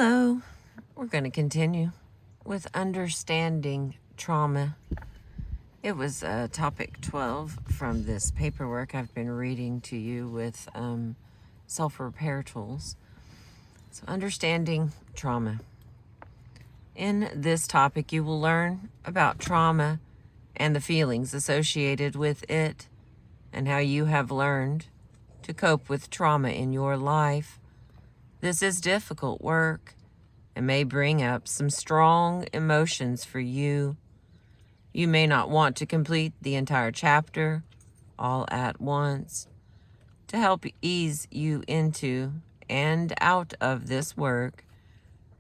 Hello. We're going to continue with understanding trauma. It was topic 12 from this paperwork I've been reading to you with self-repair tools. So, understanding trauma. In this topic, you will learn about trauma and the feelings associated with it, and how you have learned to cope with trauma in your life. This is difficult work and may bring up some strong emotions for you. You may not want to complete the entire chapter all at once. To help ease you into and out of this work,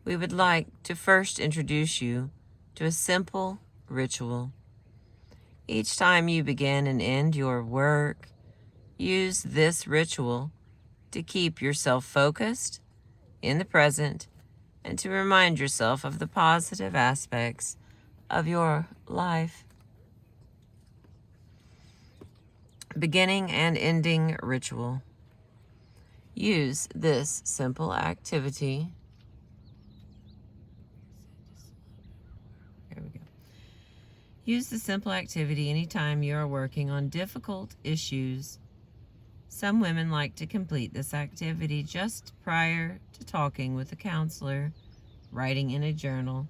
we would like to first introduce you to a simple ritual. Each time you begin and end your work, use this ritual to keep yourself focused in the present and to remind yourself of the positive aspects of your life. Beginning and ending ritual. Use this simple activity. There we go. Use the simple activity anytime you are working on difficult issues. Some women like to complete this activity just prior to talking with a counselor, writing in a journal,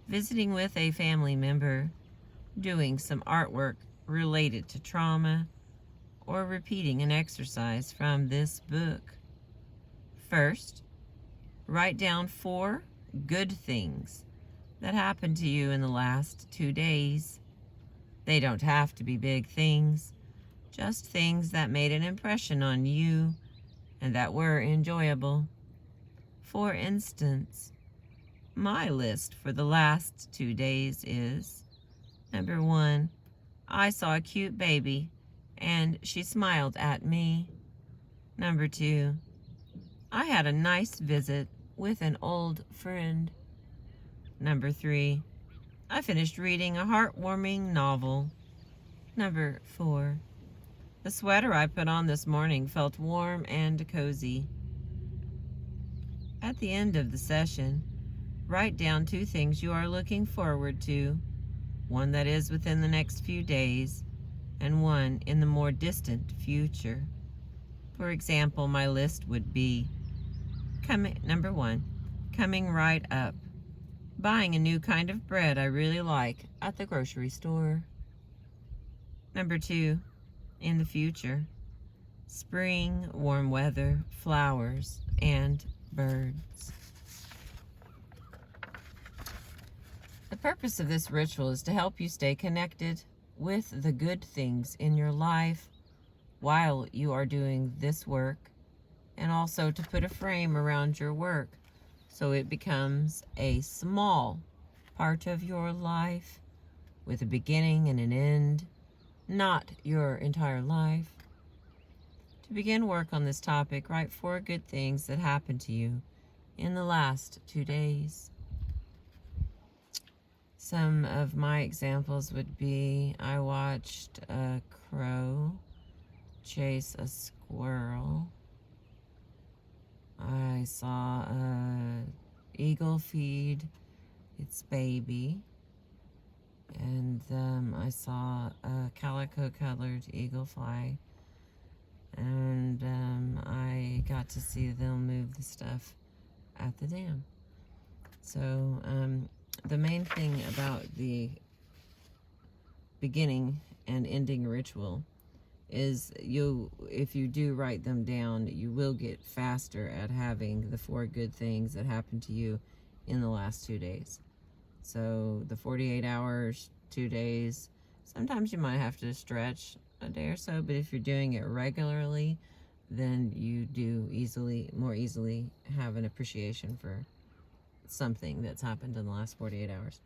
visiting with a family member, doing some artwork related to trauma, or repeating an exercise from this book. First, write down 4 good things that happened to you in the last 2 days. They don't have to be big things, just things that made an impression on you and that were enjoyable. For instance, my list for the last 2 days is: number 1, I saw a cute baby and she smiled at me. Number 2, I had a nice visit with an old friend. Number 3, I finished reading a heartwarming novel. Number 4, the sweater I put on this morning felt warm and cozy. At the end of the session, write down 2 things you are looking forward to, one that is within the next few days, and one in the more distant future. For example, my list would be: number 1, coming right up, buying a new kind of bread I really like at the grocery store. Number 2, in the future, spring, warm weather, flowers, and birds. The purpose of this ritual is to help you stay connected with the good things in your life while you are doing this work, and also to put a frame around your work so it becomes a small part of your life with a beginning and an end, not your entire life. To begin work on this topic, write 4 good things that happened to you in the last 2 days. Some of my examples would be: I watched a crow chase a squirrel. I saw an eagle feed its baby. And I saw a calico-colored eagle fly. And I got to see them move the stuff at the dam. So the main thing about the beginning and ending ritual is if you do write them down, you will get faster at having the 4 good things that happened to you in the last 2 days. So the 48 hours, 2 days, sometimes you might have to stretch a day or so, but if you're doing it regularly, then you do more easily have an appreciation for something that's happened in the last 48 hours.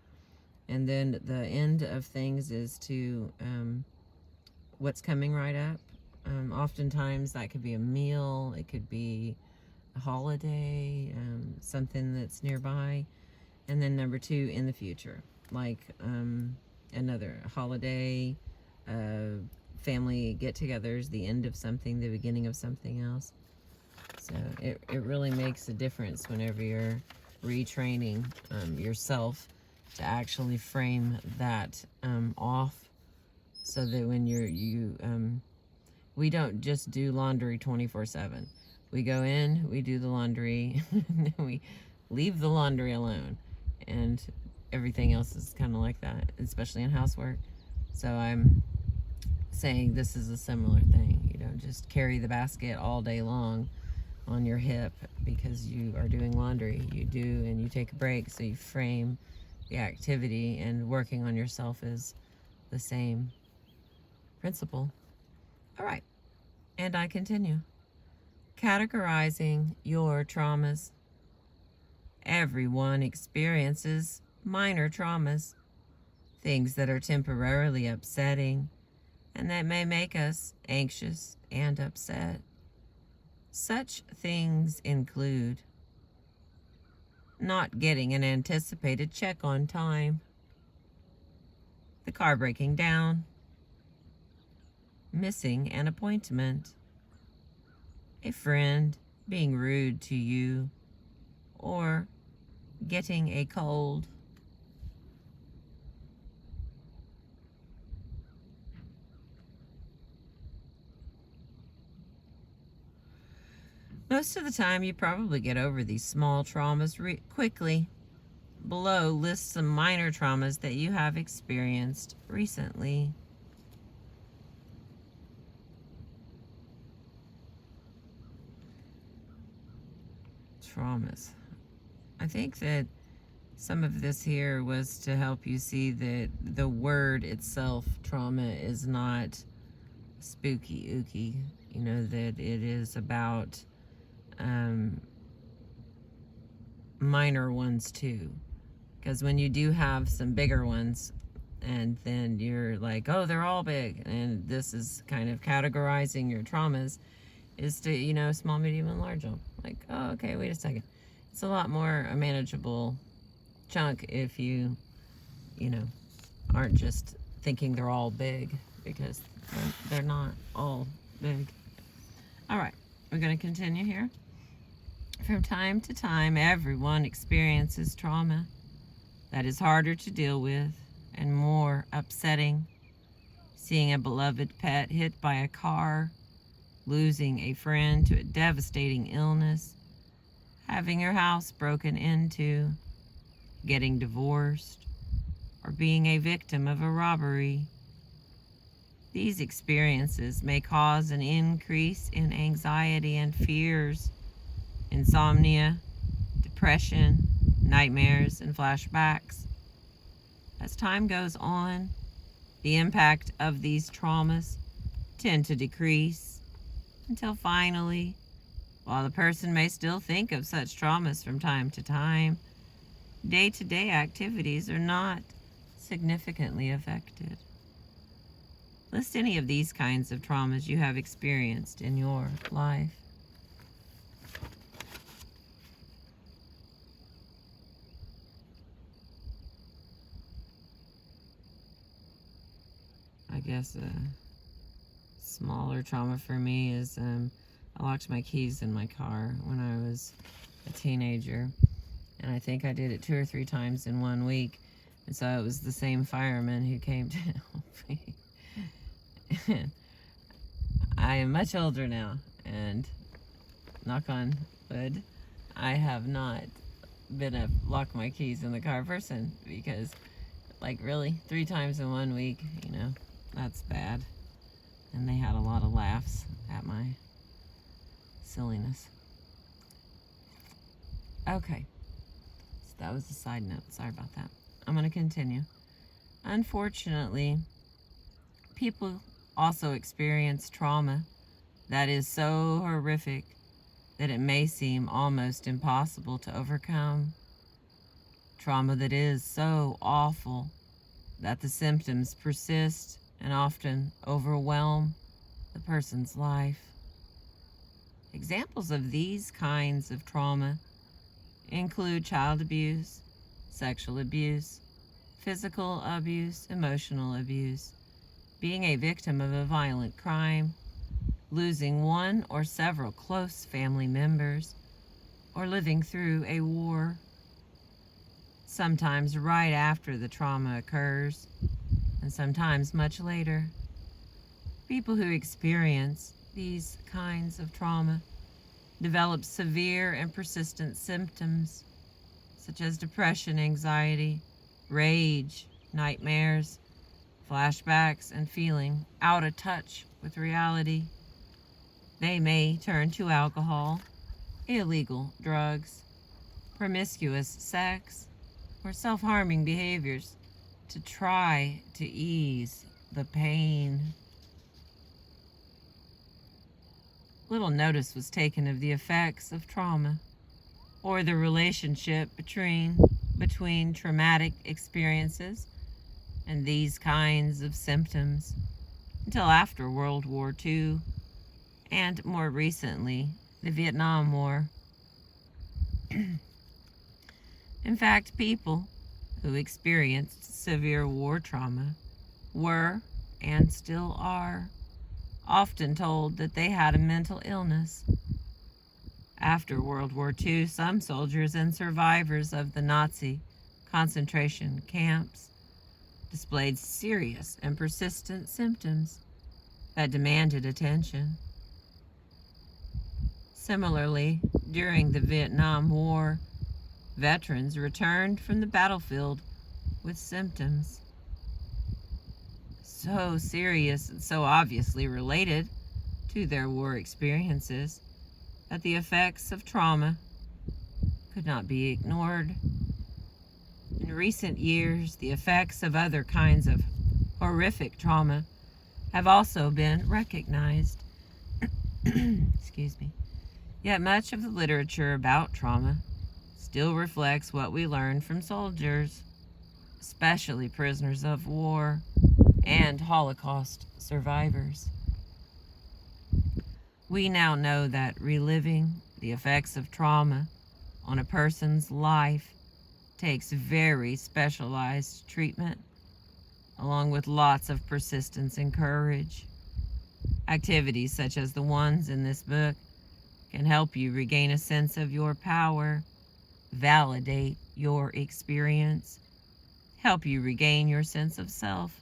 And then the end of things is to what's coming right up. Oftentimes that could be a meal, it could be a holiday, something that's nearby. And then number 2, in the future, like another holiday, family get-togethers, the end of something, the beginning of something else. So it really makes a difference whenever you're retraining yourself to actually frame that off, so that when we don't just do laundry 24/7. We go in, we do the laundry, and then we leave the laundry alone. And everything else is kind of like that, especially in housework. So I'm saying this is a similar thing. You don't just carry the basket all day long on your hip because you are doing laundry. You do, and you take a break, so you frame the activity, and working on yourself is the same principle. All right, and I continue. Categorizing your traumas. Everyone experiences minor traumas, things that are temporarily upsetting and that may make us anxious and upset. Such things include not getting an anticipated check on time, the car breaking down, missing an appointment, a friend being rude to you, or getting a cold. Most of the time, you probably get over these small traumas quickly. Below lists some minor traumas that you have experienced recently. Traumas. I think that some of this here was to help you see that the word itself, trauma, is not spooky ooky. You know, that it is about minor ones too. Because when you do have some bigger ones, and then you're like, oh, they're all big, and this is kind of categorizing your traumas, is to, you know, small, medium, and large them. Like, oh, okay, wait a second. It's a lot more a manageable chunk if you know, aren't just thinking they're all big, because they're not all big. All right, we're going to continue here. From time to time, everyone experiences trauma that is harder to deal with and more upsetting. Seeing a beloved pet hit by a car, losing a friend to a devastating illness, having your house broken into, getting divorced, or being a victim of a robbery. These experiences may cause an increase in anxiety and fears, insomnia, depression, nightmares, and flashbacks. As time goes on, the impact of these traumas tend to decrease until finally, while the person may still think of such traumas from time to time, day-to-day activities are not significantly affected. List any of these kinds of traumas you have experienced in your life. I guess a smaller trauma for me is I locked my keys in my car when I was a teenager, and I think I did it 2 or 3 times in 1 week, and so it was the same fireman who came to help me. I am much older now, and knock on wood, I have not been a lock my keys in the car person, because, like, really, 3 times in 1 week, you know, that's bad. And they had a lot of laughs at my silliness. Okay, so that was a side note. Sorry about that. I'm going to continue. Unfortunately, people also experience trauma that is so horrific that it may seem almost impossible to overcome. Trauma that is so awful that the symptoms persist and often overwhelm the person's life. Examples of these kinds of trauma include child abuse, sexual abuse, physical abuse, emotional abuse, being a victim of a violent crime, losing one or several close family members, or living through a war. sometimes right after the trauma occurs, and sometimes much later. People who experience these kinds of trauma develop severe and persistent symptoms such as depression, anxiety, rage, nightmares, flashbacks, and feeling out of touch with reality. They may turn to alcohol, illegal drugs, promiscuous sex, or self-harming behaviors to try to ease the pain. Little notice was taken of the effects of trauma or the relationship between traumatic experiences and these kinds of symptoms until after World War II and more recently, the Vietnam War. In fact, people who experienced severe war trauma were, and still are, often told that they had a mental illness. After World War II, some soldiers and survivors of the Nazi concentration camps displayed serious and persistent symptoms that demanded attention. Similarly, during the Vietnam War, veterans returned from the battlefield with symptoms so serious and so obviously related to their war experiences that the effects of trauma could not be ignored. In recent years, the effects of other kinds of horrific trauma have also been recognized. Excuse me. Yet much of the literature about trauma still reflects what we learned from soldiers, especially prisoners of war and Holocaust survivors. We now know that reliving the effects of trauma on a person's life takes very specialized treatment, along with lots of persistence and courage. Activities such as the ones in this book can help you regain a sense of your power, validate your experience, help you regain your sense of self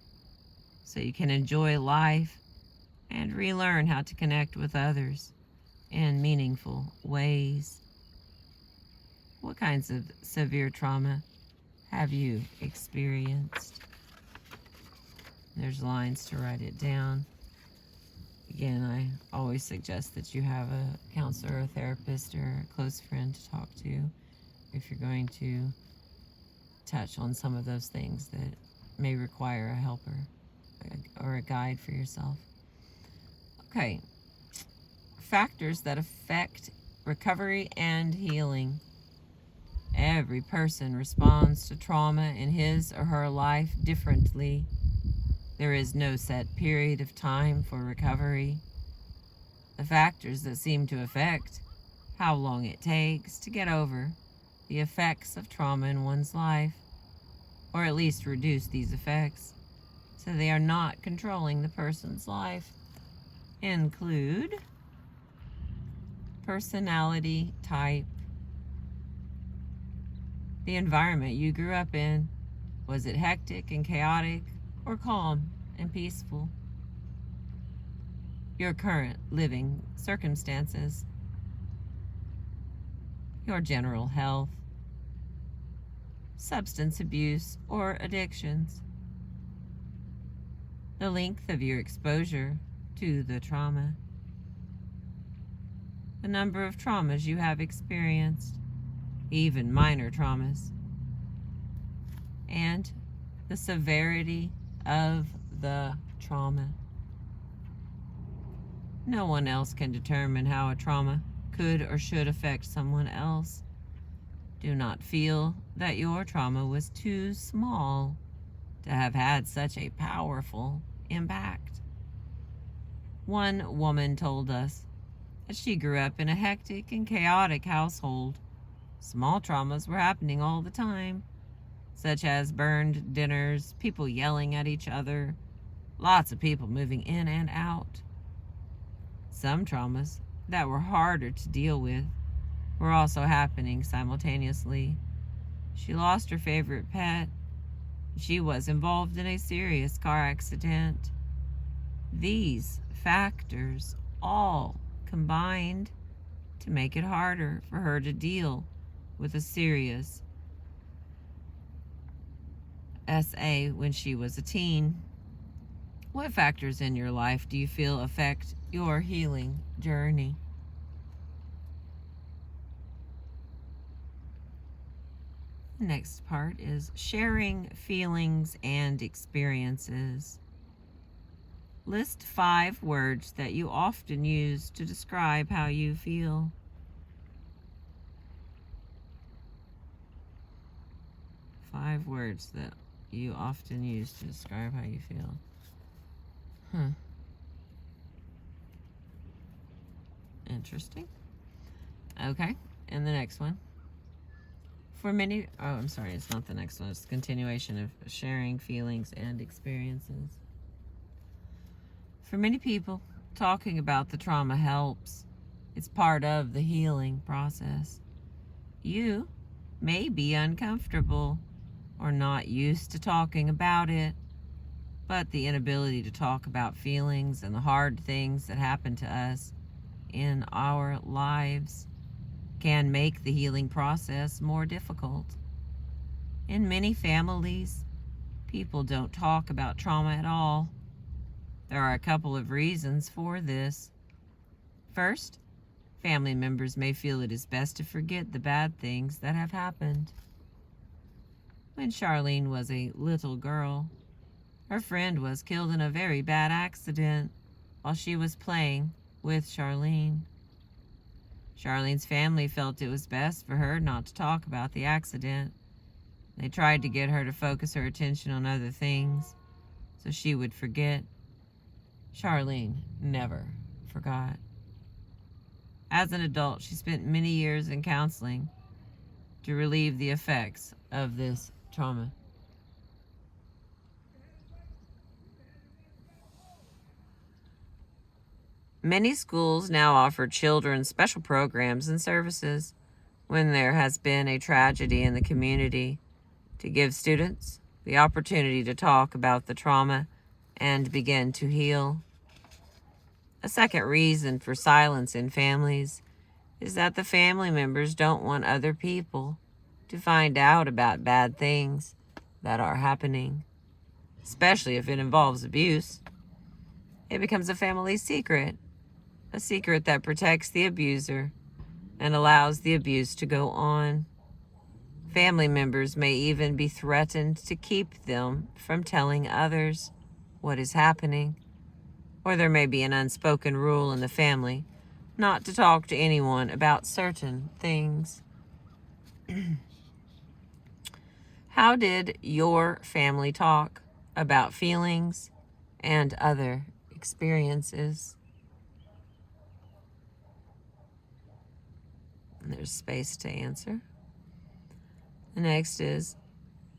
so you can enjoy life and relearn how to connect with others in meaningful ways. What kinds of severe trauma have you experienced? There's lines to write it down. Again, I always suggest that you have a counselor, a therapist, or a close friend to talk to if you're going to touch on some of those things that may require a helper or a guide for yourself. Okay, factors that affect recovery and healing. Every person responds to trauma in his or her life differently. There is no set period of time for recovery. The factors that seem to affect how long it takes to get over the effects of trauma in one's life, or at least reduce these effects so they are not controlling the person's life, include personality type. The environment you grew up in, was it hectic and chaotic or calm and peaceful? Your current living circumstances, your general health, substance abuse or addictions, the length of your exposure to the trauma, the number of traumas you have experienced, even minor traumas, and the severity of the trauma. No one else can determine how a trauma could or should affect someone else. Do not feel that your trauma was too small to have had such a powerful impact. One woman told us that she grew up in a hectic and chaotic household. Small traumas were happening all the time, such as burned dinners, people yelling at each other, lots of people moving in and out. Some traumas that were harder to deal with were also happening simultaneously. She lost her favorite pet. She was involved in a serious car accident. These factors all combined to make it harder for her to deal with a serious SA when she was a teen. What factors in your life do you feel affect your healing journey? The next part is sharing feelings and experiences. List 5 words that you often use to describe how you feel. Five words that you often use to describe how you feel. Interesting. Okay, and the next one. I'm sorry, it's not the next one. It's the continuation of sharing feelings and experiences. For many people, talking about the trauma helps. It's part of the healing process. You may be uncomfortable or not used to talking about it, but the inability to talk about feelings and the hard things that happen to us in our lives can make the healing process more difficult. In many families, people don't talk about trauma at all. There are a couple of reasons for this. First, family members may feel it is best to forget the bad things that have happened. When Charlene was a little girl, her friend was killed in a very bad accident while she was playing with Charlene. Charlene's family felt it was best for her not to talk about the accident. They tried to get her to focus her attention on other things so she would forget. Charlene never forgot. As an adult, she spent many years in counseling to relieve the effects of this trauma. Many schools now offer children special programs and services when there has been a tragedy in the community to give students the opportunity to talk about the trauma and begin to heal. A second reason for silence in families is that the family members don't want other people to find out about bad things that are happening, especially if it involves abuse. It becomes a family secret, a secret that protects the abuser and allows the abuse to go on. Family members may even be threatened to keep them from telling others what is happening, or there may be an unspoken rule in the family not to talk to anyone about certain things. How did your family talk about feelings and other experiences? And there's space to answer. The next is,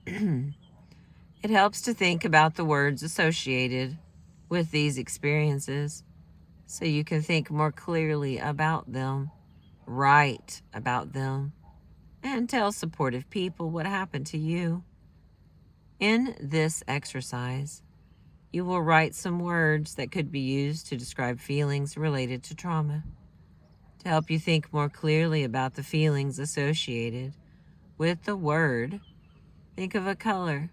it helps to think about the words associated with these experiences so you can think more clearly about them, write about them, and tell supportive people what happened to you. In this exercise, you will write some words that could be used to describe feelings related to trauma. To help you think more clearly about the feelings associated with the word, think of a color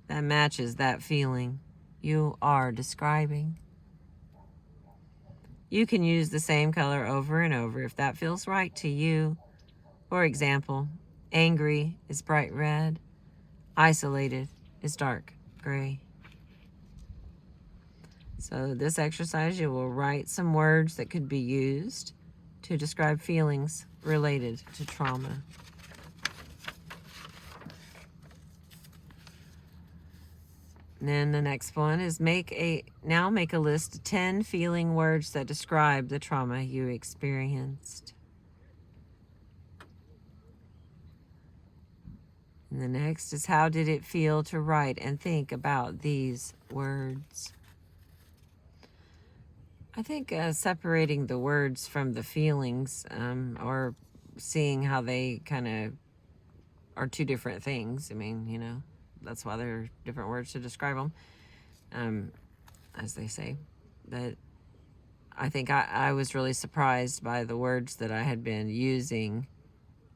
that matches that feeling you are describing. You can use the same color over and over if that feels right to you. For example, angry is bright red, isolated is dark gray. So this exercise, you will write some words that could be used to describe feelings related to trauma. And then the next one is make a list of 10 feeling words that describe the trauma you experienced. And the next is, how did it feel to write and think about these words? I think separating the words from the feelings, or seeing how they kind of are two different things. I mean, you know, that's why there are different words to describe them, as they say. But I think I was really surprised by the words that I had been using.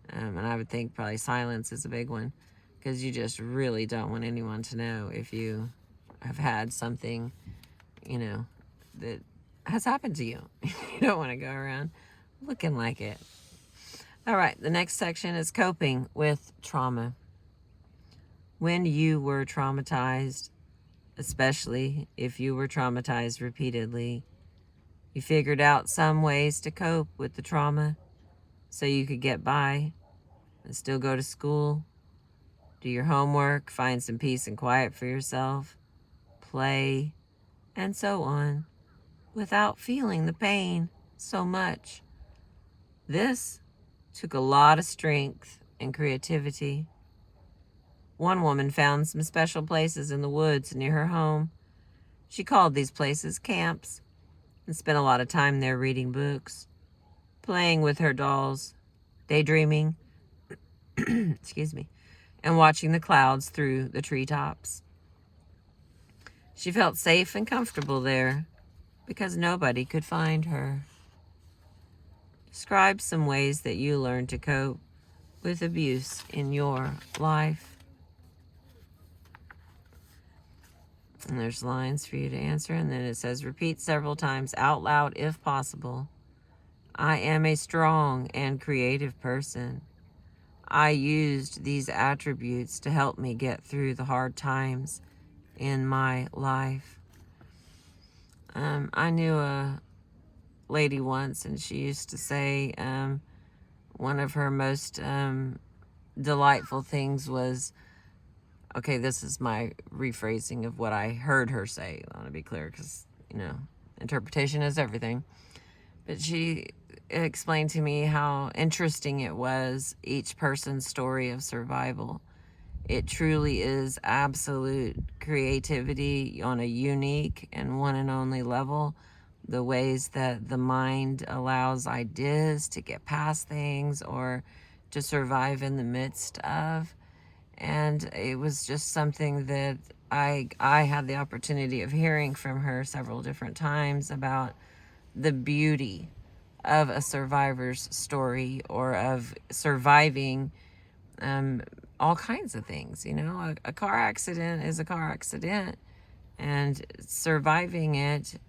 And I would think probably silence is a big one, because you just really don't want anyone to know if you have had something, you know, that has happened to you. You don't want to go around looking like it. All right, the next section is coping with trauma. When you were traumatized, especially if you were traumatized repeatedly, you figured out some ways to cope with the trauma so you could get by and still go to school, do your homework, find some peace and quiet for yourself, play, and so on, without feeling the pain so much. This took a lot of strength and creativity. One woman found some special places in the woods near her home. She called these places camps and spent a lot of time there reading books, playing with her dolls, daydreaming, excuse me, and watching the clouds through the treetops. She felt safe and comfortable there because nobody could find her. Describe some ways that you learned to cope with abuse in your life. And there's lines for you to answer, and then it says repeat several times out loud if possible. I am a strong and creative person. I used these attributes to help me get through the hard times in my life. I knew a lady once, and she used to say one of her most delightful things was, okay, this is my rephrasing of what I heard her say. I want to be clear because, you know, interpretation is everything. But she explained to me how interesting it was, each person's story of survival. It truly is absolute creativity on a unique and one and only level. The ways that the mind allows ideas to get past things or to survive in the midst of. And it was just something that I had the opportunity of hearing from her several different times about the beauty of a survivor's story, or of surviving all kinds of things. You know, a car accident is a car accident, and surviving it,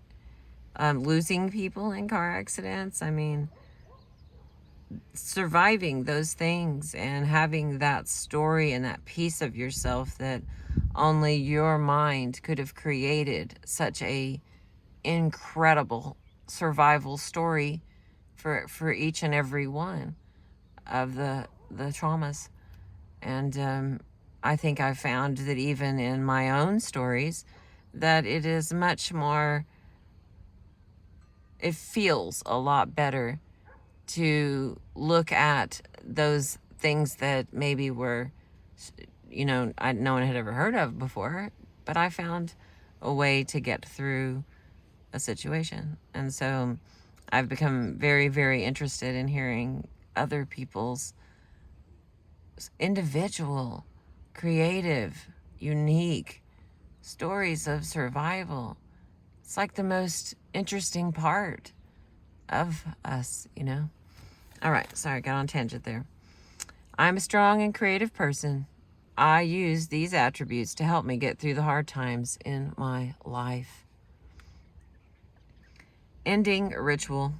losing people in car accidents, I mean, surviving those things and having that story and that piece of yourself that only your mind could have created such a incredible survival story for each and every one of the traumas. And I think I found that even in my own stories, that it is much more, it feels a lot better to look at those things that maybe were, you know, no one had ever heard of before, but I found a way to get through a situation. And so I've become very, very interested in hearing other people's individual, creative, unique stories of survival. It's like the most interesting part of us, you know. All right, sorry, I got on a tangent there. I'm a strong and creative person. I use these attributes to help me get through the hard times in my life. Ending ritual.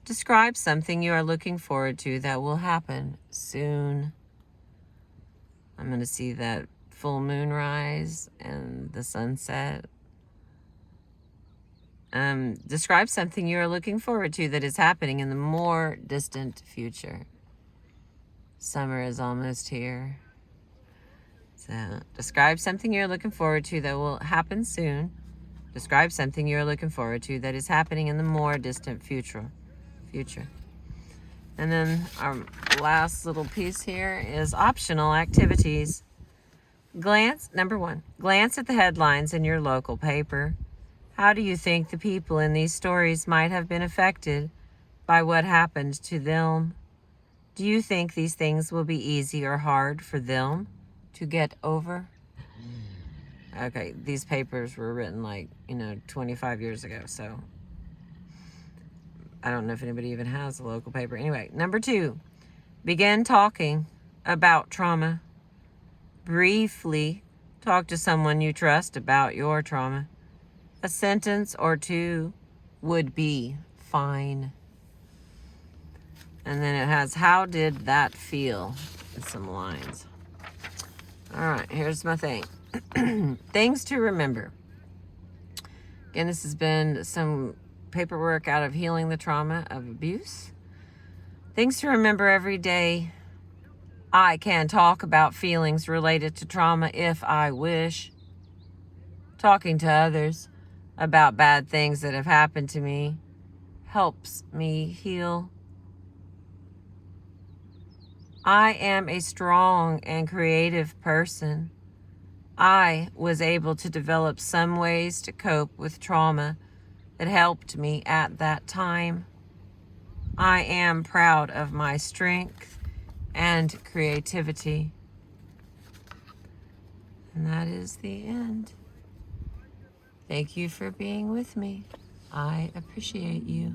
Describe something you are looking forward to that will happen soon. I'm going to see that full moon rise and the sunset. Describe something you are looking forward to that is happening in the more distant future. Summer is almost here. So, describe something you're looking forward to that will happen soon. Describe something you're looking forward to that is happening in the more distant future. And then our last little piece here is optional activities. Number 1, glance at the headlines in your local paper. How do you think the people in these stories might have been affected by what happened to them? Do you think these things will be easy or hard for them to get over? Okay, these papers were written 25 years ago, so I don't know if anybody even has a local paper. Anyway, number 2, begin talking about trauma. Briefly talk to someone you trust about your trauma. A sentence or 2 would be fine. And then it has, how did that feel? And some lines. All right, here's my thing. Things to remember. Again, this has been some paperwork out of Healing the Trauma of Abuse. Things to remember every day. I can talk about feelings related to trauma if I wish. Talking to others about bad things that have happened to me helps me heal. I am a strong and creative person. I was able to develop some ways to cope with trauma that helped me at that time. I am proud of my strength and creativity. And that is the end. Thank you for being with me. I appreciate you.